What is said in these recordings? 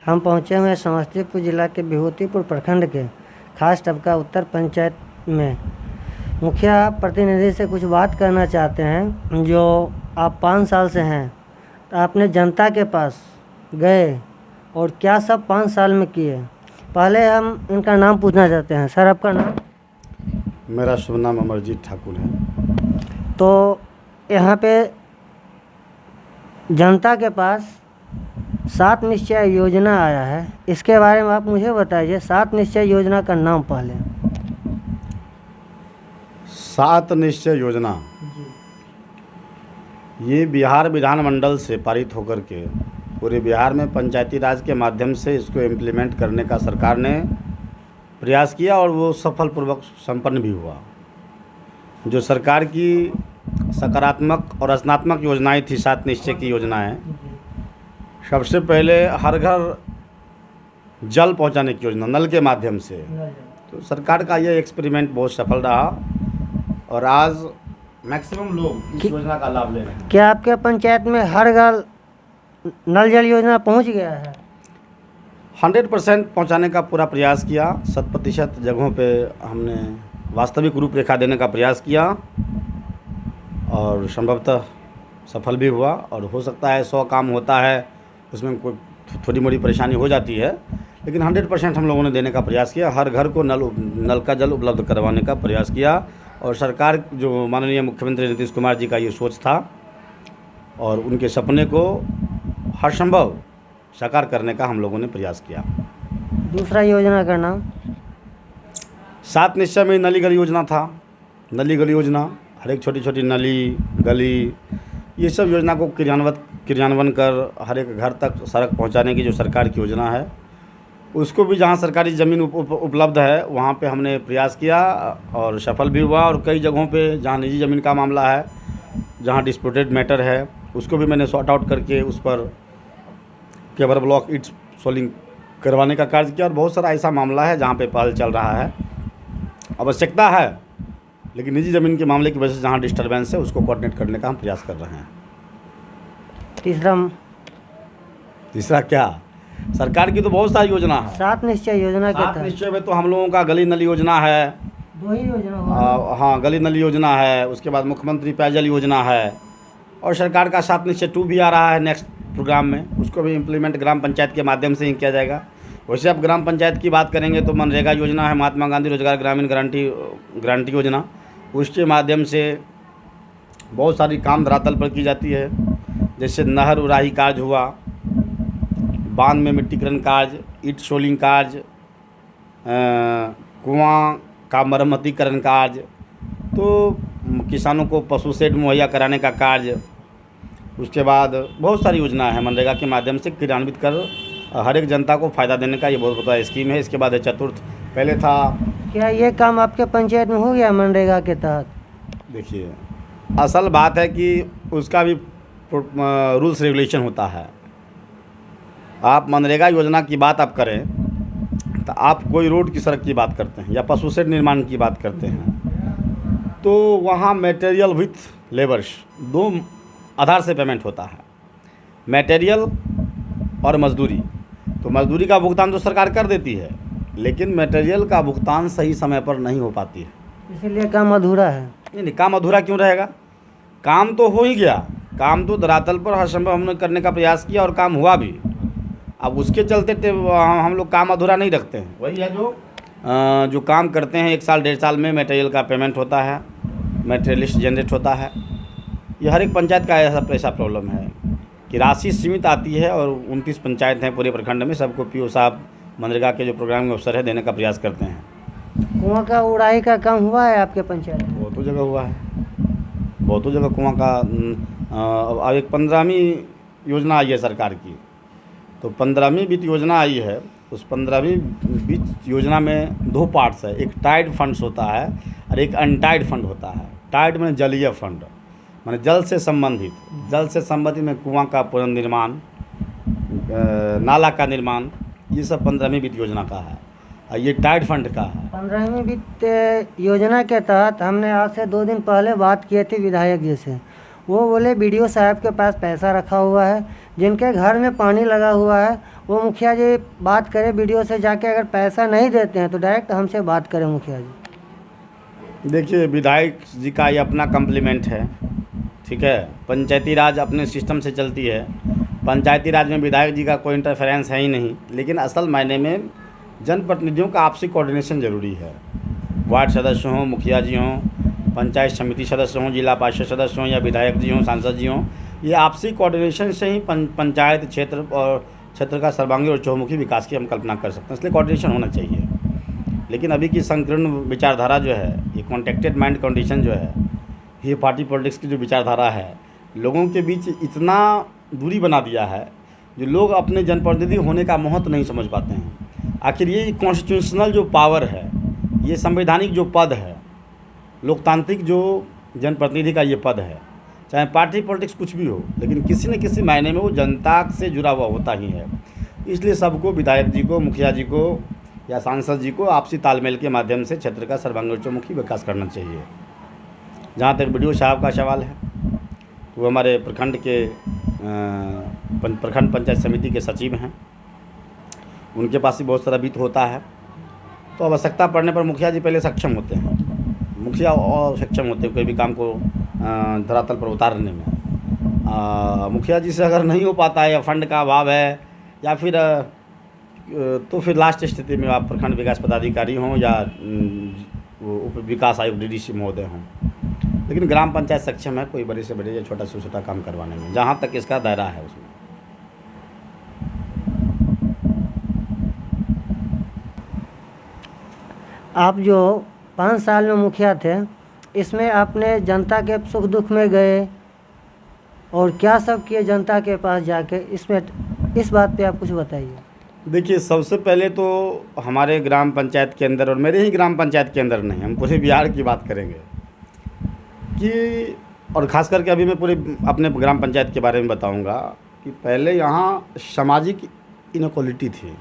हम पहुँचे हुए हैं समस्तीपुर जिला के विभूतिपुर प्रखंड के खास टबका उत्तर पंचायत में। मुखिया प्रतिनिधि से कुछ बात करना चाहते हैं। जो आप 5 साल से हैं, तो आपने जनता के पास गए और क्या सब 5 साल में किए। पहले हम इनका नाम पूछना चाहते हैं। सर, आपका नाम? मेरा शुभ नाम अमरजीत ठाकुर है। तो यहाँ पे जनता के पास 7 निश्चय योजना आया है, इसके बारे में आप मुझे बताइए। 7 निश्चय योजना का नाम पहले। 7 निश्चय योजना ये बिहार विधानमंडल से पारित होकर के पूरे बिहार में पंचायती राज के माध्यम से इसको इम्प्लीमेंट करने का सरकार ने प्रयास किया और वो सफलपूर्वक संपन्न भी हुआ। जो सरकार की सकारात्मक और रचनात्मक योजनाएं थी, 7 निश्चय की योजनाएं। सबसे पहले हर घर जल पहुंचाने की योजना नल के माध्यम से, तो सरकार का ये एक्सपेरिमेंट बहुत सफल रहा और आज मैक्सिमम लोग इस योजना का लाभ ले रहे हैं। क्या आपके पंचायत में हर घर नल जल योजना पहुंच गया है? 100% पहुंचाने का पूरा प्रयास किया। 100% जगहों पे हमने वास्तविक रूपरेखा देने का प्रयास किया और संभवतः सफल भी हुआ। और हो सकता है 100 काम होता है, उसमें कोई थोड़ी मोड़ी परेशानी हो जाती है, लेकिन 100% हम लोगों ने देने का प्रयास किया। हर घर को नल का जल उपलब्ध करवाने का प्रयास किया। और सरकार, जो माननीय मुख्यमंत्री नीतीश कुमार जी का ये सोच था और उनके सपने को हर संभव साकार करने का हम लोगों ने प्रयास किया। दूसरा योजना का नाम? 7 निश्चय में नली गली योजना था। नली गली योजना, हर एक छोटी छोटी नली गली, ये सब योजना को क्रियान्वयन कर हर एक घर तक सड़क पहुंचाने की जो सरकार की योजना है, उसको भी जहां सरकारी ज़मीन उपलब्ध है वहां पे हमने प्रयास किया और सफल भी हुआ। और कई जगहों पे जहां निजी ज़मीन का मामला है, जहां डिस्प्यूटेड मैटर है, उसको भी मैंने सॉर्ट आउट करके उस पर केबर ब्लॉक ईट सोलिंग करवाने का कार्य किया। और बहुत सारा ऐसा मामला है जहाँ पे पहल चल रहा है। आवश्यकता है, लेकिन निजी ज़मीन के मामले की वजह से जहाँ डिस्टर्बेंस है, उसको कोऑर्डिनेट करने का हम प्रयास कर रहे हैं। तीसरा क्या? सरकार की तो बहुत सारी योजना है। 7 निश्चय योजना के 7 निश्चय में तो हम लोगों का गली नली योजना है। 2 ही योजना? हाँ, गली नली योजना है। उसके बाद मुख्यमंत्री पेयजल योजना है और सरकार का 7 निश्चय 2 भी आ रहा है नेक्स्ट प्रोग्राम में। उसको भी इम्प्लीमेंट ग्राम पंचायत के माध्यम से ही किया जाएगा। वैसे अब ग्राम पंचायत की बात करेंगे तो मनरेगा योजना है, महात्मा गांधी रोजगार ग्रामीण गारंटी योजना। उसके माध्यम से बहुत सारी काम धरातल पर की जाती है, जैसे नहर उराही कार्य हुआ, बांध में मिट्टीकरण कार्य, ईट सोलिंग कार्य, कुआं का मरम्मतीकरण कार्य, तो किसानों को पशु शेड मुहैया कराने का कार्य। उसके बाद बहुत सारी योजना है मनरेगा के माध्यम से क्रियान्वित कर हर एक जनता को फ़ायदा देने का ये बहुत बड़ा स्कीम है। इसके बाद है चतुर्थ। पहले था, क्या ये काम आपके पंचायत में हो गया मनरेगा के तहत? देखिए, असल बात है कि उसका भी रूल्स रेगुलेशन होता है। आप मनरेगा योजना की बात आप करें तो आप कोई रोड की सड़क की बात करते हैं या पशु शेड निर्माण की बात करते हैं, तो वहाँ मटेरियल विथ लेबर्स 2 आधार से पेमेंट होता है, मटेरियल और मजदूरी। तो मजदूरी का भुगतान तो सरकार कर देती है, लेकिन मटेरियल का भुगतान सही समय पर नहीं हो पाती है, इसीलिए काम अधूरा है। नहीं, काम अधूरा क्यों रहेगा? काम तो हो ही गया। काम तो धरातल पर हर संभव हमने करने का प्रयास किया और काम हुआ भी। अब उसके चलते हम लोग काम अधूरा नहीं रखते हैं। वही है जो काम करते हैं 1 साल 1.5 साल में मटेरियल का पेमेंट होता है, मटेरियलिस्ट जनरेट होता है। ये हर एक पंचायत का ऐसा प्रॉब्लम है कि राशि सीमित आती है और 29 पंचायत हैं पूरे प्रखंड में। सबको पीओ साहब मनरेगा के जो प्रोग्राम अफसर है देने का प्रयास करते हैं। कुआं का उड़ाई का काम हुआ है आपके पंचायत में? बहुतों जगह हुआ है, बहुतों जगह कुआं का। अब एक 15वीं योजना आई है सरकार की, तो 15वीं वित्त योजना आई है। उस 15वीं वित्त योजना में 2 पार्ट्स है। एक टाइड फंड्स होता है और एक अनटाइड फंड होता है। टाइड में जलीय फंड, माने जल से संबंधित में कुआं का पुनर्निर्माण, नाला का निर्माण, ये सब 15वीं वित्त योजना का है और ये टाइड फंड का है। 15वीं वित्त योजना के तहत हमने आज से 2 दिन पहले बात की थी विधायक जी से। वो बोले बीडीओ साहब के पास पैसा रखा हुआ है, जिनके घर में पानी लगा हुआ है वो मुखिया जी बात करें वीडियो से जाके, अगर पैसा नहीं देते हैं तो डायरेक्ट हमसे बात करें मुखिया जी। देखिए, विधायक जी का ये अपना कम्प्लीमेंट है, ठीक है। पंचायती राज अपने सिस्टम से चलती है, पंचायती राज में विधायक जी का कोई इंटरफेरेंस है ही नहीं। लेकिन असल मायने में जनप्रतिनिधियों का आपसी कोऑर्डिनेशन ज़रूरी है। वार्ड सदस्य हों, मुखिया जी हों, पंचायत समिति सदस्य हों, जिला पार्षद सदस्य हों या विधायक जी हों, सांसद जी हों, ये आपसी कोऑर्डिनेशन से ही पंचायत क्षेत्र और क्षेत्र का सर्वांगीण और चहुमुखी विकास की हम कल्पना कर सकते हैं। इसलिए कोऑर्डिनेशन होना चाहिए। लेकिन अभी की संकीर्ण विचारधारा जो है, ये कॉन्टेक्टेड माइंड कंडीशन जो है, ये पार्टी पॉलिटिक्स की जो विचारधारा है, लोगों के बीच इतना दूरी बना दिया है जो लोग अपने जनप्रतिनिधि होने का महत्व नहीं समझ पाते हैं। आखिर ये कॉन्स्टिट्यूशनल जो पावर है, ये संवैधानिक जो पद है, लोकतांत्रिक जो जनप्रतिनिधि का ये पद है, चाहे पार्टी पॉलिटिक्स कुछ भी हो, लेकिन किसी न किसी मायने में वो जनता से जुड़ा हुआ होता ही है। इसलिए सबको, विधायक जी को, मुखिया जी को या सांसद जी को आपसी तालमेल के माध्यम से क्षेत्र का सर्वांगीण चहुमुखी विकास करना चाहिए। जहाँ तक BDO साहब का सवाल है, वो हमारे प्रखंड के प्रखंड पंचायत समिति के सचिव हैं, उनके पास ही बहुत सारा वित्त होता है। तो आवश्यकता पड़ने पर मुखिया जी पहले सक्षम होते हैं, मुखिया और सक्षम होते हैं कोई भी काम को धरातल पर उतारने में। मुखिया जी से अगर नहीं हो पाता है या फंड का अभाव है या फिर तो फिर लास्ट स्थिति में आप प्रखंड विकास पदाधिकारी हों या उप विकास आयुक्त DDC महोदय हों। लेकिन ग्राम पंचायत सक्षम है कोई बड़े से बड़े या छोटा से छोटा काम करवाने में, जहाँ तक इसका दायरा है उसमें। आप जो 5 साल में मुखिया थे, इसमें आपने जनता के सुख दुख में गए और क्या सब किए जनता के पास जाके, इसमें इस बात पे आप कुछ बताइए। देखिए, सबसे पहले तो हमारे ग्राम पंचायत के अंदर, और मेरे ही ग्राम पंचायत के अंदर नहीं, हम पूरे बिहार की बात करेंगे कि, और ख़ास करके अभी मैं पूरे अपने ग्राम पंचायत के बारे में बताऊंगा कि पहले यहाँ सामाजिक इनइक्वालिटी थी,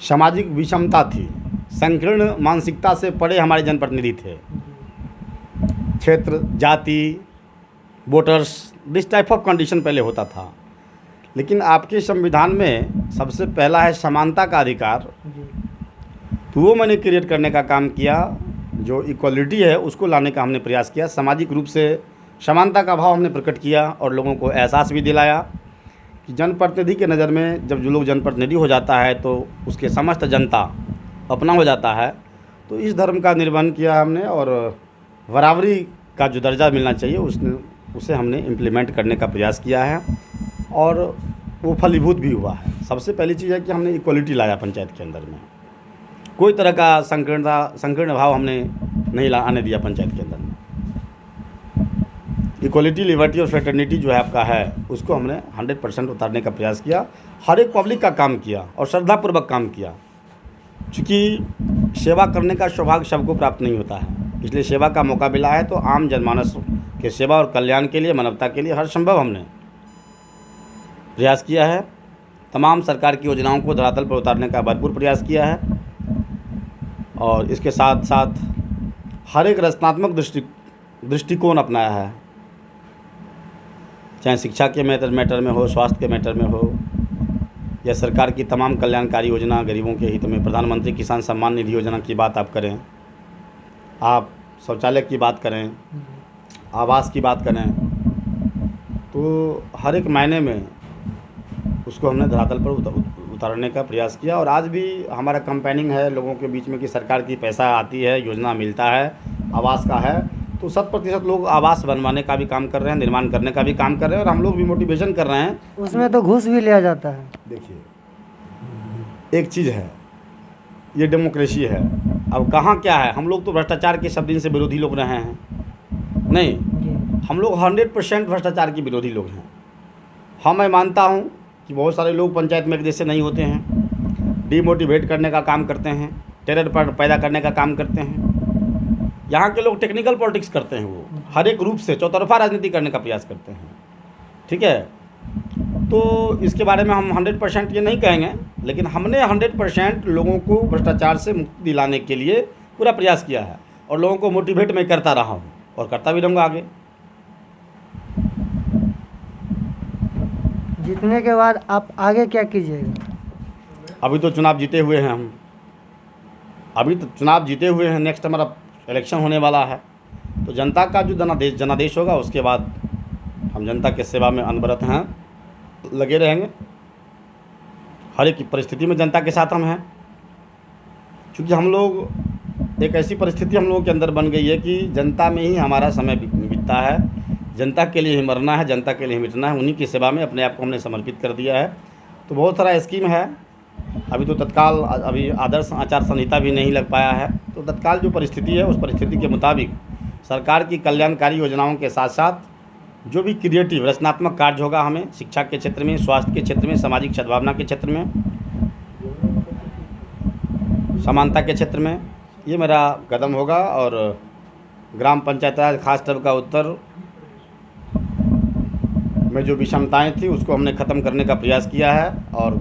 सामाजिक विषमता थी, संकीर्ण मानसिकता से परे हमारे जनप्रतिनिधि थे। क्षेत्र, जाति, voters, this type of condition पहले होता था। लेकिन आपके संविधान में सबसे पहला है समानता का अधिकार, तो वो मैंने क्रिएट करने का काम किया। जो इक्वलिटी है उसको लाने का हमने प्रयास किया, सामाजिक रूप से समानता का भाव हमने प्रकट किया और लोगों को एहसास भी दिलाया कि जनप्रतिनिधि के नज़र में जब जो लोग जनप्रतिनिधि हो जाता है तो उसके समस्त जनता अपना हो जाता है। तो इस धर्म का निर्वहन किया हमने और बराबरी का जो दर्जा मिलना चाहिए उसे हमने इम्प्लीमेंट करने का प्रयास किया है और वो फलीभूत भी हुआ है। सबसे पहली चीज़ है कि हमने इक्वलिटी लाया पंचायत के अंदर में, कोई तरह का संकीर्ण भाव हमने नहीं आने दिया पंचायत के अंदर में। इक्वलिटी, लिबर्टी और फ्रेटर्निटी जो है आपका है, उसको हमने 100% उतारने का प्रयास किया। हर एक पब्लिक का काम किया और श्रद्धापूर्वक काम किया, क्योंकि सेवा करने का सौभाग्य सबको प्राप्त नहीं होता है। इसलिए सेवा का मौका मिला है तो आम जनमानस के सेवा और कल्याण के लिए, मानवता के लिए हर संभव हमने प्रयास किया है। तमाम सरकार की योजनाओं को धरातल पर उतारने का भरपूर प्रयास किया है और इसके साथ साथ हर एक रचनात्मक दृष्टिकोण अपनाया है, चाहे शिक्षा के मैटर में हो, स्वास्थ्य के मैटर में हो, या सरकार की तमाम कल्याणकारी योजना गरीबों के हित में। प्रधानमंत्री किसान सम्मान निधि योजना की बात आप करें, आप शौचालय की बात करें, आवास की बात करें, तो हर एक मायने में उसको हमने धरातल पर उतारने का प्रयास किया। और आज भी हमारा कैंपेनिंग है लोगों के बीच में कि सरकार की पैसा आती है, योजना मिलता है, आवास का है, तो 100% लोग आवास बनवाने का भी काम कर रहे हैं, निर्माण करने का भी काम कर रहे हैं और हम लोग भी मोटिवेशन कर रहे हैं। उसमें तो घूस भी लिया जाता है। देखिए, एक चीज़ है, ये डेमोक्रेसी है। अब कहाँ क्या है, हम लोग तो भ्रष्टाचार के सब दिन से विरोधी लोग रहे हैं, नहीं, हम लोग 100% भ्रष्टाचार के विरोधी लोग हैं। हाँ, मैं मानता हूँ कि बहुत सारे लोग पंचायत में एक जैसे नहीं होते हैं, डिमोटिवेट करने का काम करते हैं, टेरर पर पैदा करने का काम करते हैं। यहाँ के लोग टेक्निकल पॉलिटिक्स करते हैं, वो हर एक रूप से चौतरफा राजनीति करने का प्रयास करते हैं, ठीक है। तो इसके बारे में हम 100% ये नहीं कहेंगे, लेकिन हमने 100% लोगों को भ्रष्टाचार से मुक्ति दिलाने के लिए पूरा प्रयास किया है और लोगों को मोटिवेट मैं करता रहा हूँ और करता भी रहूँगा आगे। जीतने के बाद आप आगे क्या कीजिएगा? अभी तो चुनाव जीते हुए हैं हम, अभी तो चुनाव जीते हुए हैं, नेक्स्ट हमारा इलेक्शन होने वाला है। तो जनता का जो जनादेश होगा उसके बाद हम जनता के सेवा में अनवरत हैं, लगे रहेंगे। हर एक परिस्थिति में जनता के साथ हम हैं, क्योंकि हम लोग एक ऐसी परिस्थिति हम लोगों के अंदर बन गई है कि जनता में ही हमारा समय बीतता है, जनता के लिए ही मरना है, जनता के लिए ही मिटना है। उन्हीं की सेवा में अपने आप को हमने समर्पित कर दिया है। तो बहुत सारा स्कीम है। अभी तो तत्काल अभी आदर्श आचार संहिता भी नहीं लग पाया है। तो तत्काल जो परिस्थिति है उस परिस्थिति के मुताबिक सरकार की कल्याणकारी योजनाओं के साथ साथ जो भी क्रिएटिव रचनात्मक कार्य होगा, हमें शिक्षा के क्षेत्र में, स्वास्थ्य के क्षेत्र में, सामाजिक सद्भावना के क्षेत्र में, समानता के क्षेत्र में, ये मेरा कदम होगा। और ग्राम पंचायत राज खास तौर का उत्तर में जो विषमताएं थी उसको हमने ख़त्म करने का प्रयास किया है और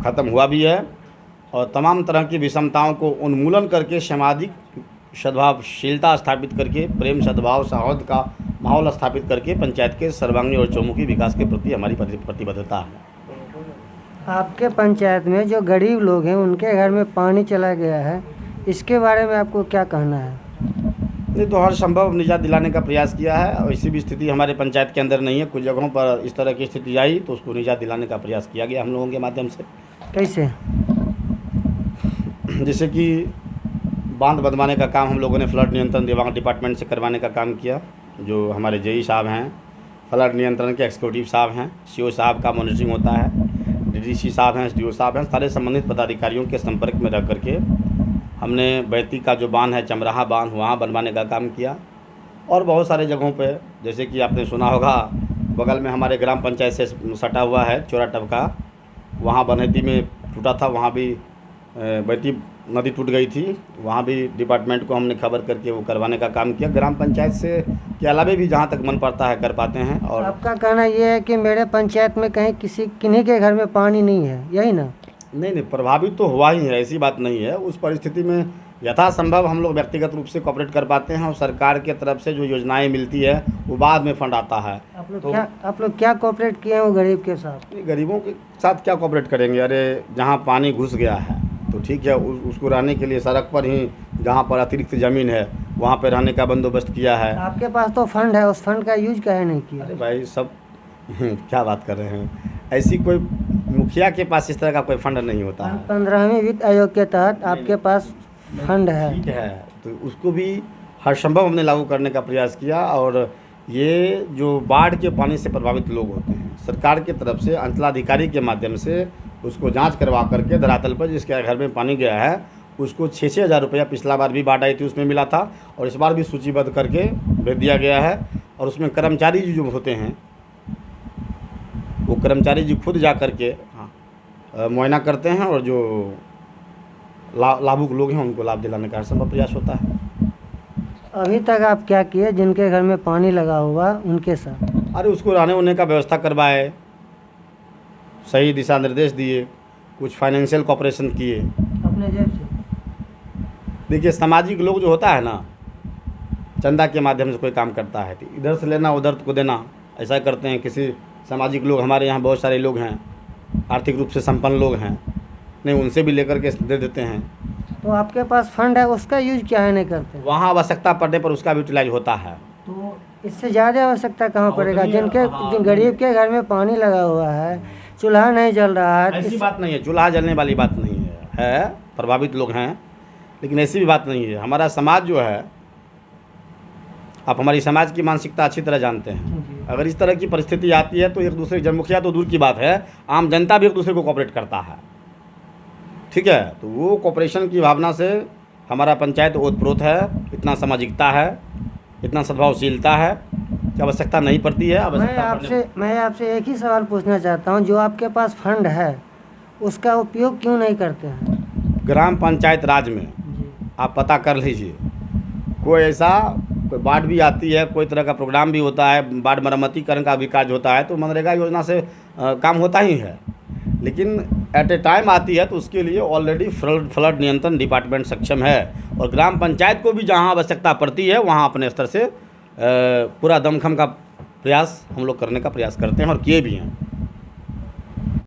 ख़त्म हुआ भी है। और तमाम तरह की विषमताओं को उन्मूलन करके सामाजिक सद्भावशीलता स्थापित करके, प्रेम सद्भाव सौहार्द का माहौल स्थापित करके पंचायत के सर्वांगीण और चौमुखी विकास के प्रति हमारी प्रतिबद्धता है। आपके पंचायत में जो गरीब लोग हैं उनके घर में पानी चला गया है, इसके बारे में आपको क्या कहना है? नहीं, तो हर संभव निजात दिलाने का प्रयास किया है। और ऐसी भी स्थिति हमारे पंचायत के अंदर नहीं है। कुछ जगहों पर इस तरह की स्थिति आई तो उसको निजात दिलाने का प्रयास किया गया हम लोगों के माध्यम से। कैसे? जैसे कि बांध बंधवाने का काम हम लोगों ने फ्लड नियंत्रण विभाग डिपार्टमेंट से करवाने का काम किया। जो हमारे जेई साहब हैं, फ्लड नियंत्रण के एक्जीक्यूटिव साहब हैं, सीओ साहब का मॉनिटरिंग होता है, डीडीसी साहब हैं, एसडीओ साहब हैं, सारे संबंधित पदाधिकारियों के संपर्क में रह करके हमने बैती का जो बांध है, चमराहा बांध, वहाँ बनवाने का काम किया। और बहुत सारे जगहों पे, जैसे कि आपने सुना होगा बगल में हमारे ग्राम पंचायत से सटा हुआ है चोरा टबका, वहाँ बनैती में टूटा था, वहाँ भी बैती नदी टूट गई थी, वहाँ भी डिपार्टमेंट को हमने खबर करके वो करवाने का काम किया। ग्राम पंचायत से के अलावा भी जहाँ तक मन पड़ता है कर पाते हैं। और आपका कहना ये है कि मेरे पंचायत में कहीं किन्हीं के घर में पानी नहीं है, यही ना? नहीं, प्रभावित तो हुआ ही है, ऐसी बात नहीं है। उस परिस्थिति में यथासंभव हम लोग व्यक्तिगत रूप से कोऑपरेट कर पाते हैं और सरकार के तरफ से जो योजनाएं मिलती है वो बाद में फंड आता है। आप लोग क्या कोऑपरेट किए हैं वो गरीब के साथ? गरीबों के साथ क्या कोऑपरेट करेंगे? अरे जहाँ पानी घुस गया है तो ठीक है, उसको रहने के लिए सड़क पर ही, जहाँ पर अतिरिक्त ज़मीन है वहाँ पर रहने का बंदोबस्त किया है। आपके पास तो फंड है, उस फंड का यूज काहे नहीं किया? अरे भाई सब क्या बात कर रहे हैं? ऐसी कोई मुखिया के पास इस तरह का कोई फंड नहीं होता है। 15वीं वित्त आयोग के तहत आपके पास फंड है, ठीक है, तो उसको भी हर संभव हमने लागू करने का प्रयास किया। और ये जो बाढ़ के पानी से प्रभावित लोग होते हैं, सरकार की तरफ से अंचलाधिकारी के माध्यम से उसको जांच करवा करके धरातल पर जिसके घर में पानी गया है उसको 6-6 हज़ार रुपया, पिछला बार भी बाढ़ आई थी उसमें मिला था और इस बार भी सूचीबद्ध करके भेज दिया गया है। और उसमें कर्मचारी जो होते हैं वो कर्मचारी जी खुद जा कर के मुआयना करते हैं और जो लाभुक लोग हैं उनको लाभ दिलाने का हर संभव प्रयास होता है। अभी तक आप क्या किए जिनके घर में पानी लगा हुआ उनके साथ? अरे उसको रहने वहने का व्यवस्था करवाए, सही दिशा निर्देश दिए, कुछ फाइनेंशियल कॉपरेशन किए अपने जेब से। देखिए सामाजिक लोग जो होता है ना, चंदा के माध्यम से कोई काम करता है तो इधर से लेना उधर को देना, ऐसा करते हैं। किसी सामाजिक लोग, हमारे यहाँ बहुत सारे लोग हैं आर्थिक रूप से संपन्न लोग हैं, नहीं उनसे भी लेकर के दे देते हैं। तो आपके पास फंड है, उसका यूज क्या है नहीं करते? वहाँ आवश्यकता पड़ने पर उसका भी यूटिलाइज होता है। तो इससे ज़्यादा आवश्यकता कहाँ पड़ेगा? जिन गरीब के घर में पानी लगा हुआ है, चूल्हा नहीं जल रहा है। ऐसी बात नहीं है, चूल्हा जलने वाली बात नहीं है, प्रभावित लोग हैं, लेकिन ऐसी भी बात नहीं है। हमारा समाज जो है, आप हमारी समाज की मानसिकता अच्छी तरह जानते हैं। अगर इस तरह की परिस्थिति आती है तो एक दूसरे, जब मुखिया तो दूर की बात है, आम जनता भी एक दूसरे को कोऑपरेट करता है, ठीक है। तो वो कोऑपरेशन की भावना से हमारा पंचायत ओतप्रोत है, इतना सामाजिकता है, इतना सद्भावशीलता है कि आवश्यकता नहीं पड़ती है। मैं आपसे एक ही सवाल पूछना चाहता हूँ, जो आपके पास फंड है उसका उपयोग क्यों नहीं करते हैं? ग्राम पंचायत राज में आप पता कर लीजिए, कोई ऐसा कोई बाढ़ भी आती है, कोई तरह का प्रोग्राम भी होता है, बाढ़ मरम्मतीकरण का भी कार्य होता है तो मनरेगा योजना से काम होता ही है। लेकिन एट ए टाइम आती है तो उसके लिए ऑलरेडी फ्लड नियंत्रण डिपार्टमेंट सक्षम है और ग्राम पंचायत को भी जहां आवश्यकता पड़ती है वहां अपने स्तर से पूरा दमखम का प्रयास हम लोग करने का प्रयास करते हैं और किए भी हैं।